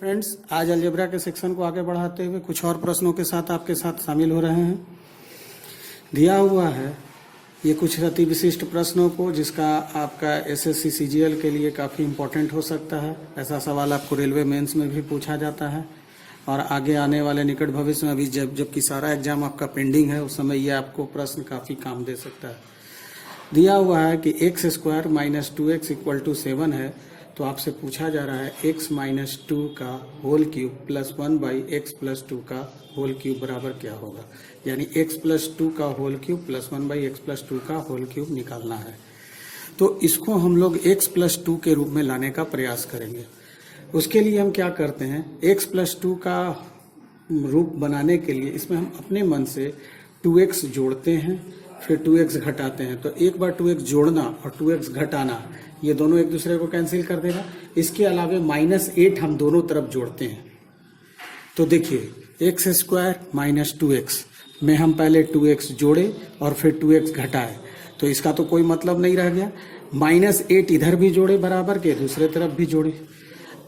Friends, आज algebra के section को आगे बढ़ाते हुए कुछ और प्रश्नों के साथ आपके साथ शामिल हो रहे हैं। दिया हुआ है ये कुछ अति विशिष्ट प्रश्नों को, जिसका आपका एसएससी सीजीएल के लिए काफ़ी इम्पोर्टेंट हो सकता है। ऐसा सवाल आपको रेलवे मेंस में भी पूछा जाता है और आगे आने वाले निकट भविष्य में, अभी जबकि सारा एग्जाम आपका पेंडिंग है, उस समय ये आपको प्रश्न काफ़ी काम दे सकता है। दिया हुआ है कि x square minus 2x equal to 7 है, तो आपसे पूछा जा रहा है x माइनस 2 का whole cube plus 1 by x plus 2 का होल क्यूब बराबर क्या होगा। यानी x प्लस 2 का whole cube plus 1 by x plus 2 का होल क्यूब निकालना है। तो इसको हम लोग x प्लस 2 के रूप में लाने का प्रयास करेंगे। उसके लिए हम क्या करते हैं, x प्लस 2 का रूप बनाने के लिए इसमें हम अपने मन से 2x जोड़ते हैं, फिर 2x घटाते हैं। तो एक बार 2x जोड़ना और 2x घटाना, ये दोनों एक दूसरे को कैंसिल कर देगा। इसके अलावे -8 हम दोनों तरफ जोड़ते हैं। तो देखिए, एक्स स्क्वायर माइनस 2x में हम पहले 2x जोड़े और फिर 2x घटाए, तो इसका तो कोई मतलब नहीं रह गया। -8 इधर भी जोड़े बराबर के, दूसरे तरफ भी जोड़े।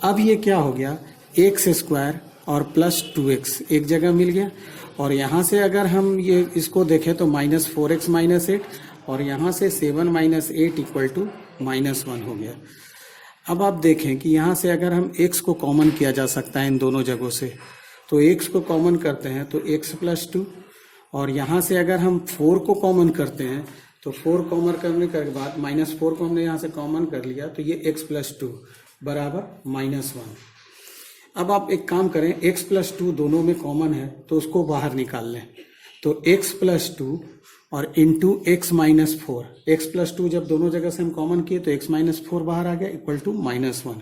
अब ये क्या हो गया, एक्स स्क्वायर और प्लस 2x एक जगह मिल गया। और यहाँ से अगर हम ये इसको देखें तो -4x माइनस 8, और यहाँ से 7 माइनस 8 इक्वल टू -1 हो गया। अब आप देखें कि यहाँ से अगर हम x को कॉमन किया जा सकता है इन दोनों जगहों से, तो x को कॉमन करते हैं तो x प्लस 2, और यहाँ से अगर हम 4 को कॉमन करते हैं तो 4 कॉमन करने के बाद -4 को हमने यहाँ से कॉमन कर लिया, तो ये x प्लस 2 बराबर -1। अब आप एक काम करें, x प्लस 2 दोनों में कॉमन है तो उसको बाहर निकाल लें। तो x प्लस 2 और into x minus 4, x plus 2 जब दोनों जगह से हम कॉमन किए तो x माइनस 4 बाहर आ गया इक्वल टू -1।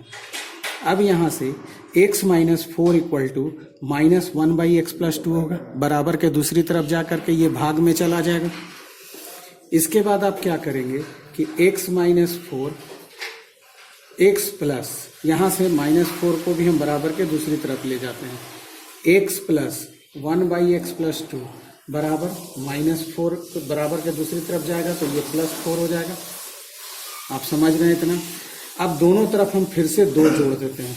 अब यहाँ से x minus 4 equal to -1 by x plus 2 होगा, बराबर के दूसरी तरफ जा करके ये भाग में चला जाएगा। इसके बाद आप क्या करेंगे कि x माइनस 4 x प्लस, यहाँ से -4 को भी हम बराबर के दूसरी तरफ ले जाते हैं, x plus 1 by x plus 2 बराबर -4 बराबर के दूसरी तरफ जाएगा, तो ये +4 हो जाएगा। आप समझ रहे हैं इतना। अब दोनों तरफ हम फिर से 2 जोड़ देते हैं,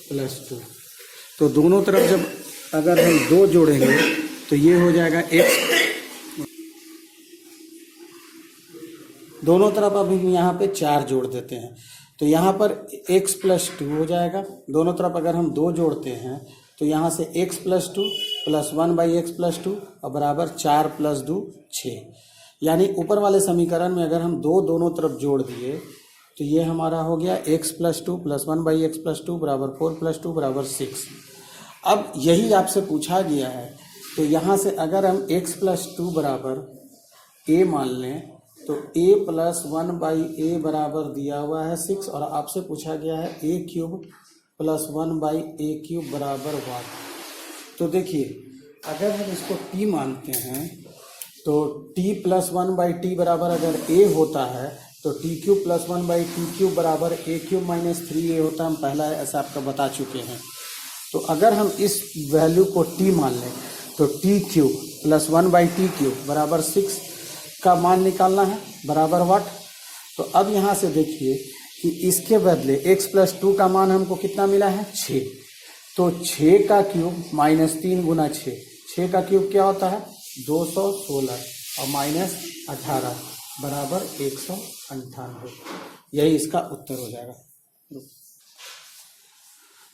+2। तो दोनों तरफ जब अगर हम 2 जोड़ेंगे तो ये हो जाएगा x, दोनों तरफ अब हम यहाँ पे 4 जोड़ देते हैं, तो यहाँ पर x प्लस 2 हो जाएगा। दोनों तरफ अगर हम 2 जोड़ते हैं तो यहाँ से x plus 2 plus 1 by x plus 2 और बराबर 4 प्लस 2 6। यानी ऊपर वाले समीकरण में अगर हम 2 दोनों तरफ जोड़ दिए तो ये हमारा हो गया x plus 2 plus 1 by x plus 2 बराबर 4 प्लस 2 बराबर 6। अब यही आपसे पूछा गया है, तो यहाँ से अगर हम x प्लस 2 बराबर a मान लें तो a प्लस 1 बाई a बराबर दिया हुआ है 6, और आपसे पूछा गया है a क्यूब प्लस 1 बाई a क्यूब बराबर 1। तो देखिए, अगर हम इसको t मानते हैं तो t प्लस 1 बाई टी बराबर अगर a होता है तो t cube plus 1 by T cube बराबर a क्यूब माइनस 3a होता है। हम पहला ऐसा आपका बता चुके हैं। तो अगर हम इस वैल्यू को t मान लें तो t cube plus 1 by T cube बराबर 6 का मान निकालना है, बराबर वाट। तो अब यहाँ से देखिए कि इसके बदले x प्लस 2 का मान हमको कितना मिला है, 6। तो 6 का क्यूब -3 गुना 6, 6 का क्यूब क्या होता है 216, और -18 बराबर 198। यही इसका उत्तर हो जाएगा।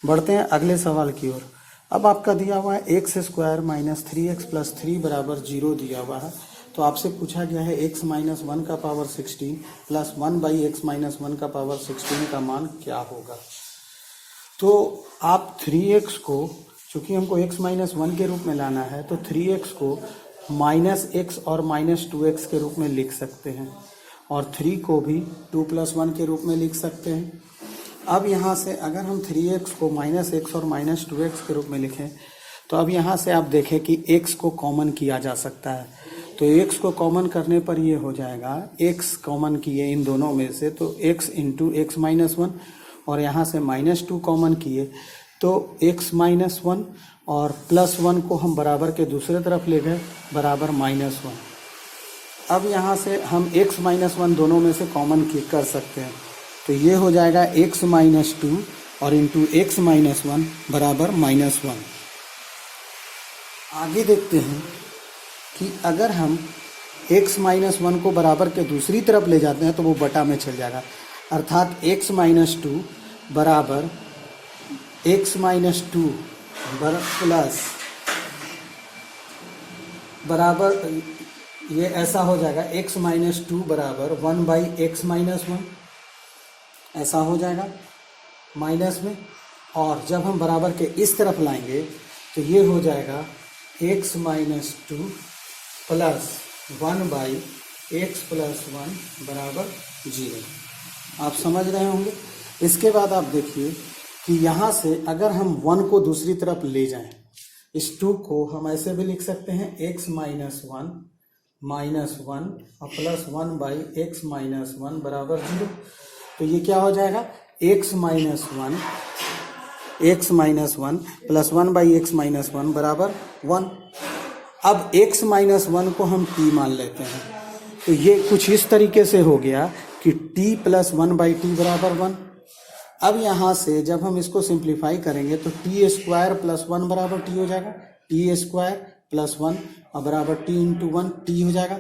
बढ़ते हैं अगले सवाल की ओर। अब आपका दिया हुआ है x square minus 3x plus 3 बराबर 0 दिया हुआ है। तो आपसे पूछा गया है x माइनस 1 का power 16 plus 1 by x minus 1 का पावर 16 का मान क्या होगा। तो आप 3x को, चूंकि हमको x माइनस 1 के रूप में लाना है, तो 3x को -x और -2x के रूप में लिख सकते हैं, और 3 को भी 2 प्लस 1 के रूप में लिख सकते हैं। अब यहाँ से अगर हम 3x को -x और -2x के रूप में लिखें तो अब यहाँ से आप देखें कि x को कॉमन किया जा सकता है। तो x को कॉमन करने पर ये हो जाएगा, x कॉमन किए इन दोनों में से तो x इंटू एक्स माइनस 1, और यहाँ से -2 कॉमन किए तो x माइनस 1, और प्लस 1 को हम बराबर के दूसरे तरफ ले गए, बराबर -1। अब यहाँ से हम x माइनस 1 दोनों में से कॉमन कर सकते हैं, तो ये हो जाएगा x माइनस 2 और इंटू एक्स माइनस वन बराबर -1। आगे देखते हैं कि अगर हम x माइनस वन को बराबर के दूसरी तरफ ले जाते हैं तो वो बटा में चल जाएगा, अर्थात x माइनस टू बराबर x माइनस टू प्लस बराबर ये ऐसा हो जाएगा x माइनस टू बराबर 1/x माइनस वन, ऐसा हो जाएगा माइनस में। और जब हम बराबर के इस तरफ लाएंगे तो ये हो जाएगा x minus two plus 1/x plus one बराबर 0। आप समझ रहे होंगे। इसके बाद आप देखिए कि यहाँ से अगर हम 1 को दूसरी तरफ ले जाएं, इस 2 को हम ऐसे भी लिख सकते हैं x माइनस वन और प्लस 1/x माइनस वन बराबर 0। तो ये क्या हो जाएगा x minus one plus 1/x minus one बराबर 1। अब x माइनस वन को हम t मान लेते हैं, तो ये कुछ इस तरीके से हो गया कि t प्लस 1/t बराबर 1। अब यहाँ से जब हम इसको सिंप्लीफाई करेंगे तो टी स्क्वायर प्लस 1 बराबर t हो जाएगा, टी स्क्वायर प्लस 1 और बराबर t इंटू 1 t हो जाएगा।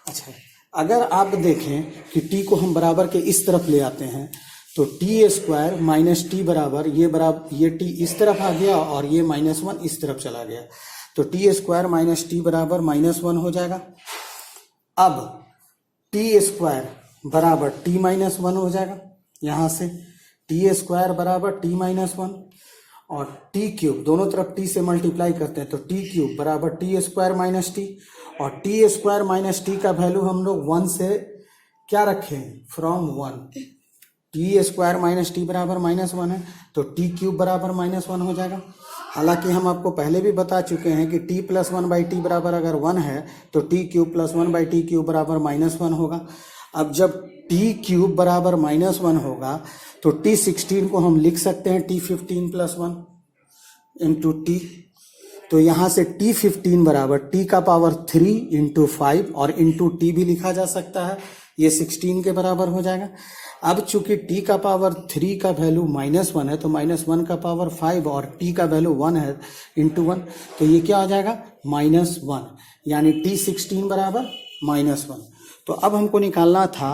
अच्छा, अगर आप देखें कि t को हम बराबर के इस तरफ ले आते हैं तो टी स्क्वायर माइनस टी बराबर ये t इस तरफ आ गया और ये -1 इस तरफ चला गया, तो टी स्क्वायर माइनस टी बराबर -1 हो जाएगा। अब टी स्क्वायर बराबर t माइनस 1 हो जाएगा, यहाँ से टी स्क्वायर बराबर t माइनस 1 और टी क्यूब दोनों तरफ t से मल्टीप्लाई करते हैं तो टी क्यूब बराबर टी स्क्वायर माइनस टी, और टी स्क्वायर माइनस टी का वैल्यू हम लोग 1 से क्या रखें, from 1। T square minus T बराबर -1 है तो टी क्यूब बराबर -1 हो जाएगा। हालांकि हम आपको पहले भी बता चुके हैं कि t प्लस 1/t बराबर अगर 1 है तो T cube plus 1/t cube बराबर -1 होगा। अब जब टी क्यूब बराबर -1 होगा तो t16 को हम लिख सकते हैं t15 प्लस 1 इंटू टी। तो यहाँ से t15 बराबर t का पावर 3 इंटू 5 और इंटू टी भी लिखा जा सकता है, ये 16 के बराबर हो जाएगा। अब चूंकि t का पावर 3 का वैल्यू -1 है तो -1 का पावर 5 और t का वैल्यू 1 है इंटू 1, तो ये क्या हो जाएगा -1, यानी t16 बराबर -1। तो अब हमको निकालना था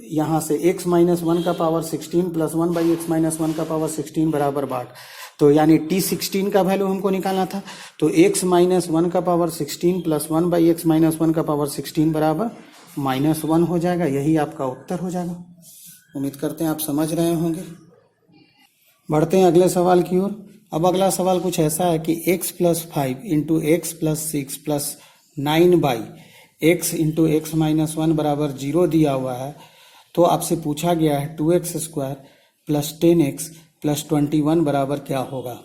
यहाँ से x माइनस 1 का पावर 16 प्लस 1/x माइनस 1 का पावर 16 बराबर 8, तो यानी t16 का वैल्यू हमको निकालना था। तो x माइनस 1 का पावर 16 प्लस 1/x माइनस 1 का पावर 16 बराबर -1 हो जाएगा। यही आपका उत्तर हो जाएगा। उम्मीद करते हैं आप समझ रहे होंगे। बढ़ते हैं अगले सवाल की ओर। अब अगला सवाल कुछ ऐसा है कि x plus 5 into x plus 6 plus 9/x into x minus 1 बराबर 0 दिया हुआ है। तो आपसे पूछा गया है 2x square plus 10x plus 21 बराबर क्या होगा।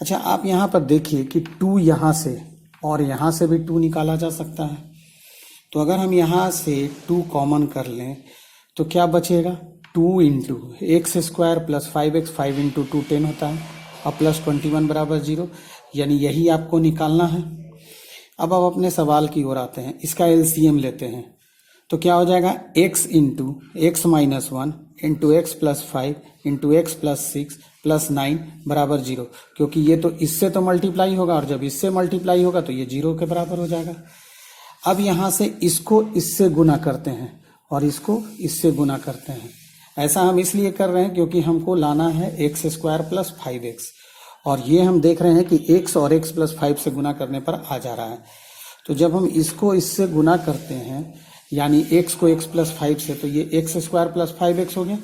अच्छा, आप यहाँ पर देखिए कि 2 यहाँ से और यहाँ से भी 2 निकाला जा सकता है। तो अगर हम यहाँ से 2 कॉमन कर लें तो क्या बचेगा, 2 into x square plus 5x 5 into 2 10 होता है और प्लस 21 बराबर 0, यानी यही आपको निकालना है। अब आप अपने सवाल की ओर आते हैं, इसका एलसीएम लेते हैं तो क्या हो जाएगा x into x minus 1 into x plus 5 into x plus 6 plus 9 बराबर 0, क्योंकि ये तो इससे तो मल्टीप्लाई होगा और जब इससे मल्टीप्लाई होगा तो ये 0 के बराबर हो जाएगा। अब यहाँ से इसको इससे गुना करते हैं और इसको इससे गुना करते हैं। ऐसा हम इसलिए कर रहे हैं क्योंकि हमको लाना है एक्स स्क्वायर प्लस 5x और ये हम देख रहे हैं कि x और x प्लस 5 से गुना करने पर आ जा रहा है। तो जब हम इसको इससे गुना करते हैं यानी x को x प्लस 5 से, तो ये एक्स स्क्वायर प्लस 5x हो गया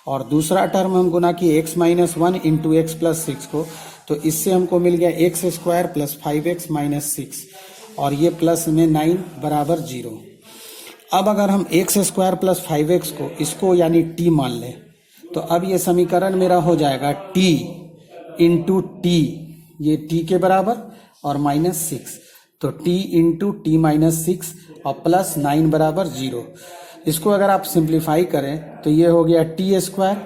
और दूसरा टर्म हम गुना किए x minus 1 into x plus 6 को, तो इससे हमको मिल गया x square plus 5x minus 6 और ये प्लस में 9 बराबर 0। अब अगर हम एक्स स्क्वायर प्लस 5x को इसको यानी t मान लें तो अब ये समीकरण मेरा हो जाएगा t इंटू टी, ये t के बराबर और माइनस 6, तो t इंटू टी माइनस 6 और प्लस 9 बराबर 0। इसको अगर आप सिंप्लीफाई करें तो ये हो गया T square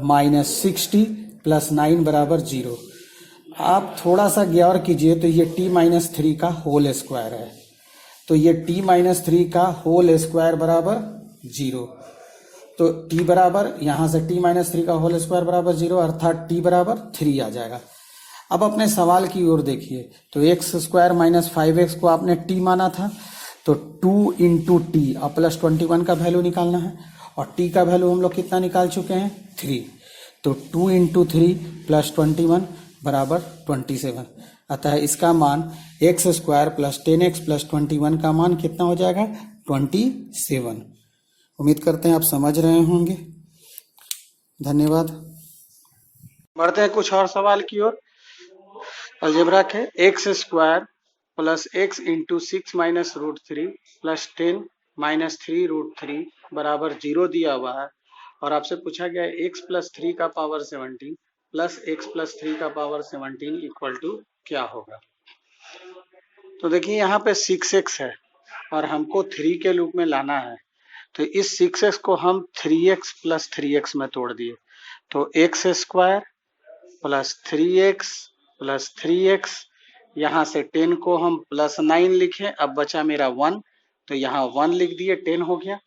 minus 6t plus 9 बराबर 0। आप थोड़ा सा गौर कीजिए तो ये t माइनस 3 का होल स्क्वायर है, तो ये t माइनस 3 का होल स्क्वायर बराबर 0। तो t बराबर यहाँ से t माइनस 3 का होल स्क्वायर बराबर 0, अर्थात t बराबर 3 आ जाएगा। अब अपने सवाल की ओर देखिए, तो एक्स स्क्वायर माइनस 5x को आपने t माना था, तो 2 इंटू टी और प्लस 21 का वैल्यू निकालना है, और t का वैल्यू हम लोग कितना निकाल चुके हैं, 3। तो 2 इंटू 3 प्लस 21 बराबर 27, अतः इसका मान x square plus 10x plus 21 का मान कितना हो जाएगा, 27। उम्मीद करते हैं आप समझ रहे होंगे। धन्यवाद। बढ़ते हैं कुछ और सवाल की ओर। अलजेब्रा के x square plus x into 6 minus root 3 plus 10 minus 3 root 3 बराबर 0 दिया हुआ है, और आपसे पूछा गया है एक्स प्लस 3 का पावर 17 प्लस एक्स प्लस 3 का पावर 17 इक्वल टू क्या होगा। तो देखिए यहाँ पे 6x है और हमको 3 के रूप में लाना है, तो इस 6x को हम 3x प्लस 3x में तोड़ दिए, तो x square plus 3x plus 3x, यहाँ से 10 को हम प्लस 9 लिखे, अब बचा मेरा 1, तो यहाँ 1 लिख दिए, 10 हो गया,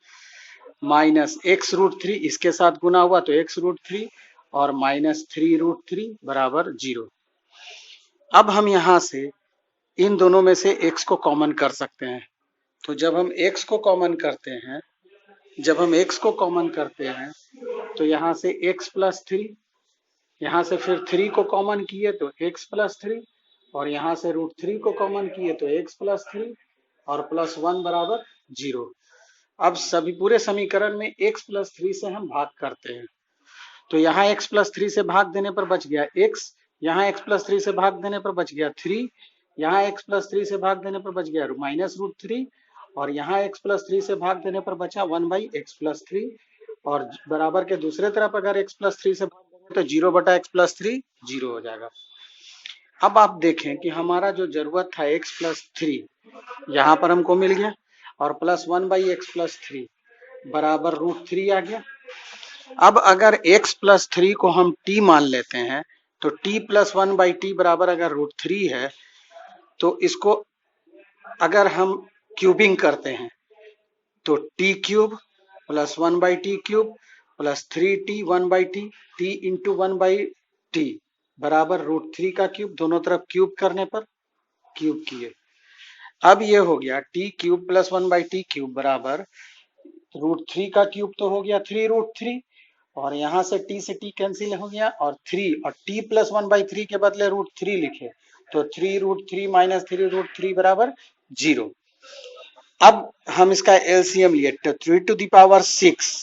माइनस x रूट 3 इसके साथ गुना हुआ तो x रूट 3 और माइनस 3 रूट 3 बराबर 0। अब हम यहाँ से इन दोनों में से x को कॉमन कर सकते हैं, तो जब हम x को कॉमन करते हैं तो यहाँ से x प्लस 3, यहाँ से फिर 3 को कॉमन किए तो x प्लस 3, और यहाँ से रूट 3 को कॉमन किए तो x प्लस 3 और प्लस 1 बराबर 0। अब सभी पूरे समीकरण में x प्लस 3 से हम भाग करते हैं, तो यहाँ x प्लस 3 से भाग देने पर बच गया x, यहाँ x प्लस 3 से भाग देने पर बच गया 3, यहाँ x प्लस 3 से भाग देने पर बच गया माइनस रूट 3, और यहाँ x प्लस 3 से भाग देने पर बचा 1 बाई एक्स प्लस 3, और बराबर के दूसरे तरफ अगर x प्लस 3 से भाग देंगे तो 0 बटा एक्स प्लस 3 0 हो जाएगा। अब आप देखें कि हमारा जो जरूरत था x प्लस 3 यहाँ पर हमको मिल गया, और प्लस 1 बाई एक्स प्लस 3 बराबर रूट 3 आ गया। अब अगर x प्लस 3 को हम t मान लेते हैं, तो t प्लस 1 बाई टी बराबर अगर रूट 3 है, तो इसको अगर हम क्यूबिंग करते हैं तो t cube plus 1 by T cube plus 3t 1 by T, t into 1 by T बराबर रूट 3 का क्यूब, दोनों तरफ क्यूब करने पर क्यूब किए। अब ये हो गया t cube plus 1 by T cube बराबर रूट 3 का क्यूब, तो हो गया 3 रूट 3, और यहाँ से t से t कैंसिल हो गया, और 3 और t प्लस 1 बाई 3 के बदले रूट 3 लिखे, तो 3 रूट 3 माइनस 3 रूट 3 बराबर 0। अब हम इसका एलसीएम लिए, तो 3 to the power 6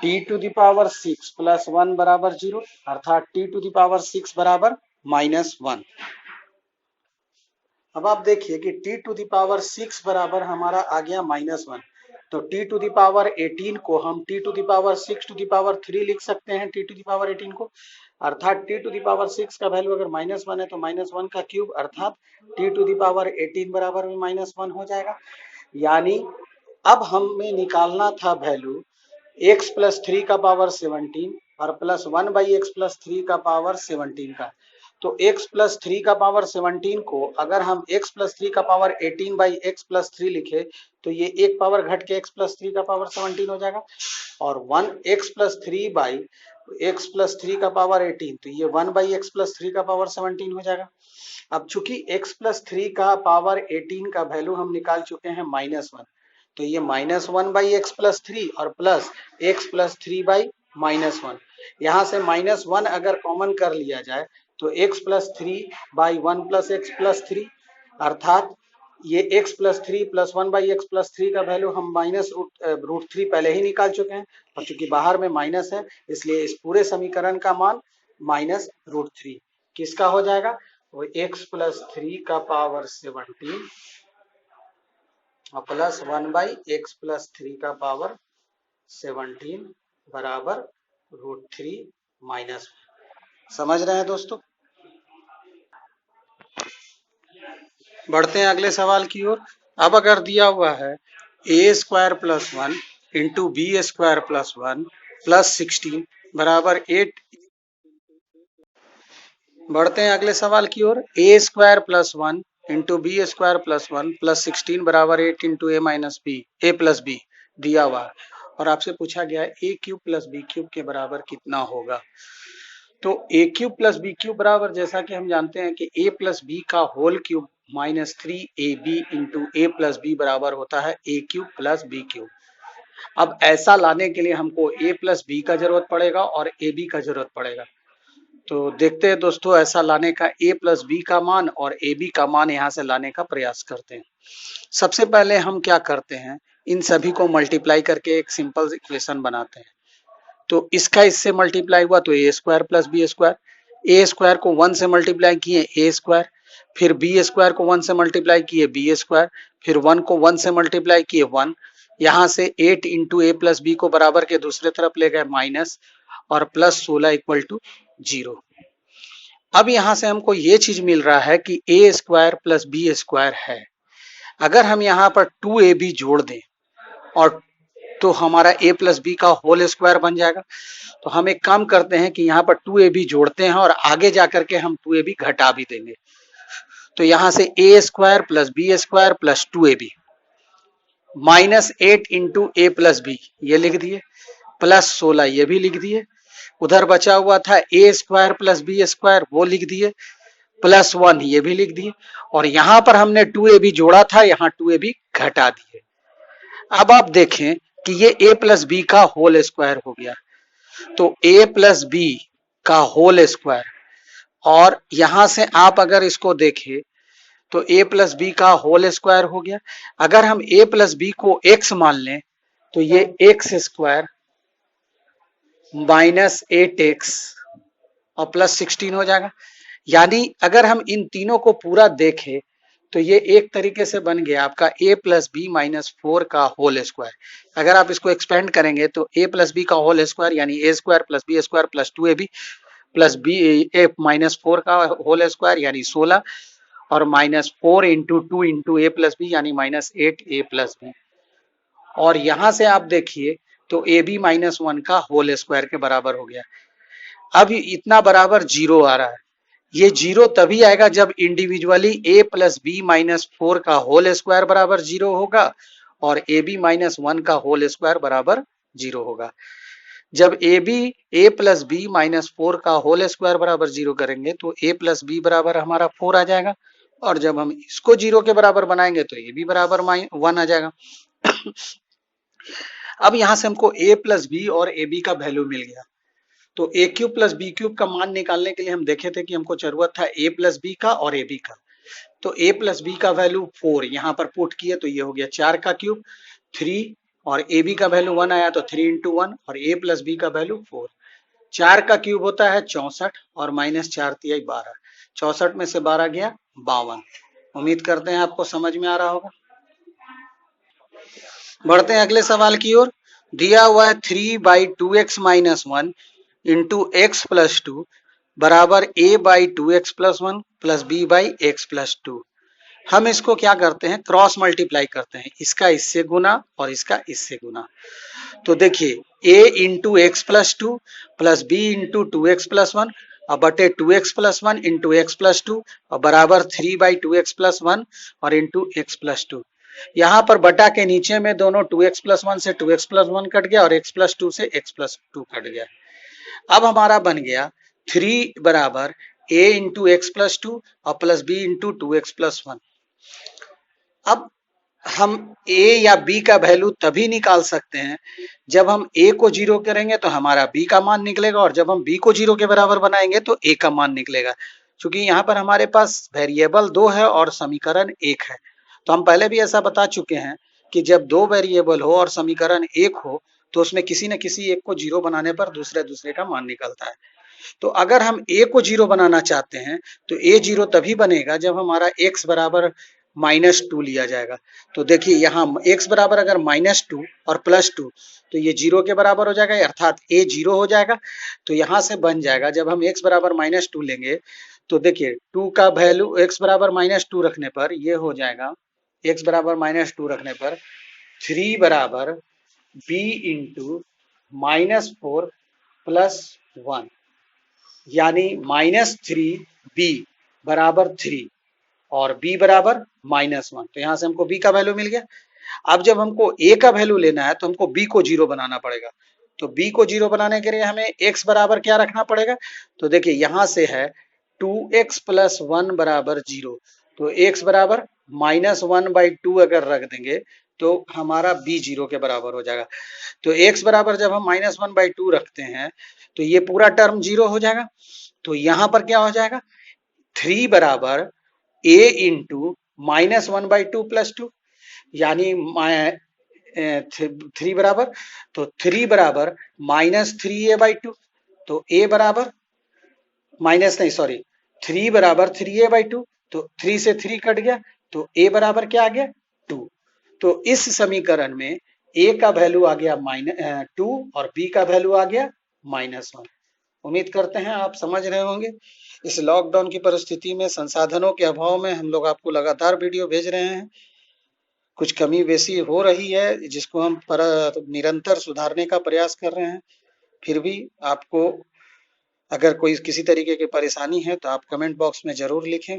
t to the power 6 plus 1 बराबर 0, अर्थात t टू द पावर 6 बराबर माइनस 1। अब आप देखिए कि t टू द पावर 6 बराबर हमारा आ गया माइनस 1, तो t टू द पावर 18 को हम t to the power 6 to the power 3 लिख सकते हैं, t टू द पावर 18 को, अर्थात t टू द पावर 6 का वैल्यू अगर माइनस 1 है तो माइनस 1 का क्यूब, अर्थात t टू द पावर 18 बराबर में माइनस 1 हो जाएगा। यानी अब हमें निकालना था वैल्यू x प्लस 3 का पावर 17 और प्लस 1 बाई एक्स प्लस 3 का पावर 17 का, तो x प्लस 3 का पावर 17 को अगर हम x प्लस 3 का पावर 18 बाई एक्स प्लस 3 लिखे, तो ये एक पावर घट के x प्लस 3 का पावर 17 हो जाएगा, और 1 x plus 3 by x plus 3 का पावर 18, तो ये 1 बाई एक्स प्लस 3 का पावर 17 हो जाएगा। अब चूंकि x प्लस 3 का पावर 18 का वैल्यू हम निकाल चुके हैं माइनस 1, तो ये माइनस 1 बाई एक्स प्लस 3 और plus x plus 3 by minus 1, यहाँ से माइनस 1 अगर कॉमन कर लिया जाए तो x plus 3 by 1 plus x plus 3, अर्थात ये x plus 3 plus 1 by x plus 3 का वैल्यू हम माइनस रूट 3 पहले ही निकाल चुके हैं, और चूंकि बाहर में माइनस है इसलिए इस पूरे समीकरण का मान माइनस रूट 3 किसका हो जाएगा, वो x प्लस 3 का पावर 17 और प्लस 1 बाई एक्स प्लस 3 का पावर 17 बराबर रूट 3 माइनस। समझ रहे हैं दोस्तों। बढ़ते हैं अगले सवाल की ओर। अब अगर दिया हुआ है a square plus 1 into b square plus 1 plus 16 बराबर 8। बढ़ते हैं अगले सवाल की ओर। a square plus 1 into b square plus 1 plus 16 बराबर 8 into a minus b a plus b दिया हुआ, और आपसे पूछा गया है a cube plus B cube के बराबर कितना होगा। तो a cube plus B cube बराबर, जैसा कि हम जानते हैं कि ए प्लस बी का whole cube -3ab into a plus B बराबर होता है a cube plus B cube. अब ऐसा लाने के लिए हमको ए प्लस बी का जरूरत पड़ेगा और ए बी का जरूरत पड़ेगा। तो देखते हैं दोस्तों, ऐसा लाने का ए प्लस बी का मान और ए बी का मान यहाँ से लाने का प्रयास करते हैं। सबसे पहले हम क्या करते हैं, इन सभी को मल्टीप्लाई करके एक सिंपल इक्वेशन बनाते हैं। तो इसका इससे मल्टीप्लाई हुआ तो ए स्क्वायर प्लस बी स्क्वायर, ए स्क्वायर को 1 से मल्टीप्लाई किए ए स्क्वायर, फिर बी स्क्वायर को 1 से मल्टीप्लाई किए बी स्क्वायर, फिर 1 को 1 से मल्टीप्लाई किए 1, यहाँ से 8 इंटू ए प्लस बी को बराबर के दूसरे तरफ ले गए माइनस और प्लस 16 इक्वल टू 0। अब यहाँ से हमको ये चीज मिल रहा है कि ए स्क्वायर प्लस बी स्क्वायर है। अगर हम यहाँ पर 2ab जोड़ दें और तो हमारा a प्लस बी का होल स्क्वायर बन जाएगा। तो हम एक काम करते हैं कि यहाँ पर 2ab जोड़ते हैं और आगे जाकर के हम 2ab घटा भी देंगे। तो यहाँ से a square plus b square plus 2ab -8 into a plus b ये लिख दिए, प्लस 16 ये भी लिख दिए, उधर बचा हुआ था ए स्क्वायर प्लस बी स्क्वायर वो लिख दिए, प्लस 1 ये भी लिख दिए, और यहाँ पर हमने 2ab जोड़ा था, यहाँ 2ab घटा दिए। अब आप देखें कि ये a प्लस बी का होल स्क्वायर हो गया। तो a प्लस बी का होल स्क्वायर, और यहां से आप अगर इसको देखें तो a प्लस बी का होल स्क्वायर हो गया। अगर हम a प्लस बी को x मान लें तो ये x स्क्वायर -8x और प्लस 16 हो जाएगा। यानी अगर हम इन तीनों को पूरा देखें तो ये एक तरीके से बन गया आपका a प्लस बी -4 का होल स्क्वायर। अगर आप इसको एक्सपेंड करेंगे तो a प्लस बी का होल स्क्वायर यानी a square plus b square plus 2ab plus b a -4 का होल स्क्वायर यानी 16 और -4 into 2 into a plus b यानी -8a प्लस बी, और यहां से आप देखिए तो ab -1 का होल स्क्वायर के बराबर हो गया। अब इतना बराबर 0 आ रहा है। ये 0 तभी आएगा जब इंडिविजुअली a प्लस बी -4 का होल स्क्वायर बराबर 0 होगा और ab -1 का होल स्क्वायर बराबर 0 होगा। जब a प्लस बी -4 का होल स्क्वायर बराबर 0 करेंगे तो a प्लस बी बराबर हमारा 4 आ जाएगा, और जब हम इसको 0 के बराबर बनाएंगे तो ab बराबर 1 आ जाएगा। अब यहां से हमको a प्लस बी और ab का वैल्यू मिल गया। तो a क्यूब प्लस बी क्यूब का मान निकालने के लिए हम देखे थे कि हमको जरूरत था a प्लस बी का और ab का। तो a प्लस बी का वैल्यू 4 यहाँ पर पुट किए तो ये हो गया 4 का क्यूब 3, और ab का वैल्यू 1 आया तो 3 इंटू 1, और a प्लस बी का वैल्यू 4। 4 का क्यूब होता है 64 और -4 तिहाई 12, 64 में से 12 गया 52। उम्मीद करते हैं आपको समझ में आ रहा होगा। बढ़ते हैं अगले सवाल की ओर। दिया हुआ है 3/2x - 1 इंटू x प्लस 2 बराबर a/2x plus 1 plus b/x plus 2। हम इसको क्या करते हैं, क्रॉस मल्टीप्लाई करते हैं, इसका इससे गुना और इसका इससे गुना। तो देखिए a into x plus 2 plus b into 2x plus 1 और बटे 2x plus 1 into x plus 2 और बराबर 3/2x प्लस 1 और इंटू एक्स प्लस 2। यहाँ पर बटा के नीचे में दोनों 2x प्लस 1 से 2x प्लस 1 कट गया और x प्लस 2 से x प्लस 2 कट गया। अब हमारा बन गया 3 बराबर a इंटू एक्स प्लस 2 और plus b into 2x plus 1। अब हम a या b का वैल्यू तभी निकाल सकते हैं जब हम a को 0 करेंगे तो हमारा b का मान निकलेगा, और जब हम b को 0 के बराबर बनाएंगे तो a का मान निकलेगा। क्योंकि यहाँ पर हमारे पास वेरिएबल 2 है और समीकरण 1 है। तो हम पहले भी ऐसा बता चुके हैं कि जब 2 वेरिएबल हो और समीकरण 1 हो तो उसमें किसी न किसी एक को 0 बनाने पर दूसरे का मान निकलता है। तो अगर हम a को 0 बनाना चाहते हैं तो a 0 तभी बनेगा जब हमारा x बराबर -2 लिया जाएगा। तो देखिए यहाँ x बराबर अगर -2 और प्लस 2 तो ये 0 के बराबर हो जाएगा, अर्थात a 0 हो जाएगा। तो यहाँ से बन जाएगा जब हम x बराबर -2 लेंगे तो देखिए 2 का वैल्यू x बराबर -2 रखने पर ये हो जाएगा, x बराबर -2 रखने पर 3 बराबर b इंटू -4 प्लस 1 यानी -3b बराबर 3 और b बराबर -1। तो यहां से हमको b का वैल्यू मिल गया। अब जब हमको a का वैल्यू लेना है तो हमको b को 0 बनाना पड़ेगा। तो b को 0 बनाने के लिए हमें x बराबर क्या रखना पड़ेगा? तो देखिए यहां से है 2x प्लस 1 बराबर 0, तो x बराबर -1/2 अगर रख देंगे तो हमारा b 0 के बराबर हो जाएगा। तो x बराबर जब हम -1/2 रखते हैं तो ये पूरा टर्म 0 हो जाएगा। तो यहां पर क्या हो जाएगा? 3 बराबर a इंटू -1/2 प्लस 2, यानी 3 बराबर, तो 3 बराबर -3a/2, तो a बराबर माइनस नहीं सॉरी 3 बराबर 3a/2, तो 3 से 3 कट गया, तो a बराबर क्या आ गया? 2। तो इस समीकरण में a का वैल्यू आ गया -2 और b का वैल्यू आ गया -1। उम्मीद करते हैं आप समझ रहे होंगे। इस लॉकडाउन की परिस्थिति में, संसाधनों के अभाव में हम लोग आपको लगातार वीडियो भेज रहे हैं। कुछ कमी बेसी हो रही है जिसको हम निरंतर सुधारने का प्रयास कर रहे हैं। फिर भी आपको अगर कोई किसी तरीके की परेशानी है तो आप कमेंट बॉक्स में जरूर लिखें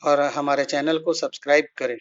और हमारे चैनल को सब्सक्राइब करें।